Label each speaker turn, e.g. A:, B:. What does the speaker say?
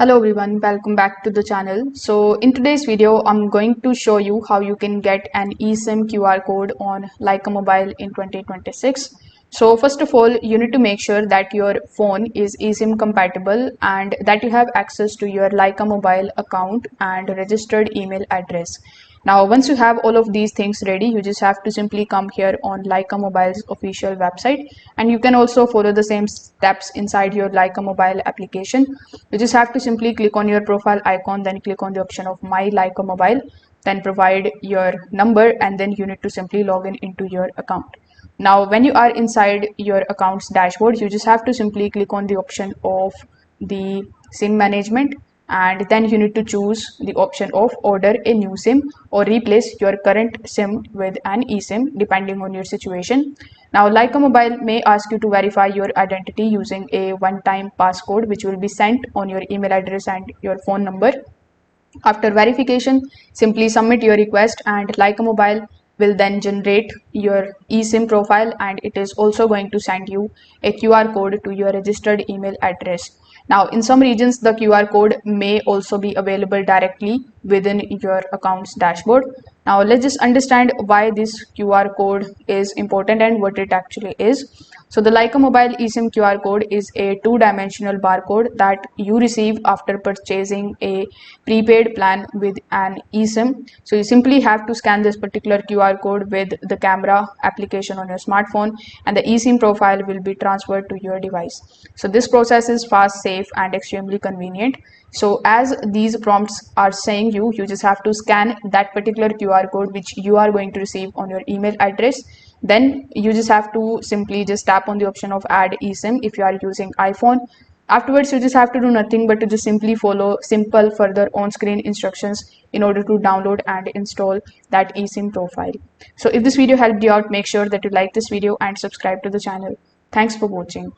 A: Hello everyone, welcome back to the channel. So in today's video, I'm going to show you how you can get an eSIM QR code on Lycamobile in 2026. So first of all, you need to make sure that your phone is eSIM compatible and that you have access to your Lycamobile account and registered email address. Now, once you have all of these things ready, you just have to simply come here on Lycamobile's official website, and you can also follow the same steps inside your Lycamobile application. You just have to simply click on your profile icon, then click on the option of My Lycamobile, then provide your number, and then you need to simply log in into your account. Now, when you are inside your account's dashboard, you just have to simply click on the option of the SIM management, and then you need to choose the option of order a new SIM or replace your current SIM with an eSIM depending on your situation. Now, Lycamobile may ask you to verify your identity using a one-time passcode which will be sent on your email address and your phone number. After verification, simply submit your request and Lycamobile will then generate your eSIM profile, and it is also going to send you a QR code to your registered email address. Now, in some regions, the QR code may also be available directly within your account's dashboard. Now, let's just understand why this QR code is important and what it actually is. So the Lycamobile eSIM QR code is a two-dimensional barcode that you receive after purchasing a prepaid plan with an eSIM. So you simply have to scan this particular QR code with the camera application on your smartphone, and the eSIM profile will be transferred to your device. So this process is fast, safe, and extremely convenient. So as these prompts are saying, you just have to scan that particular QR code which you are going to receive on your email address. Then you just have to simply just tap on the option of add eSIM if you are using iPhone. Afterwards, you just have to do nothing but to just simply follow simple further on-screen instructions in order to download and install that eSIM profile. So if this video helped you out, make sure that you like this video and subscribe to the channel. Thanks for watching.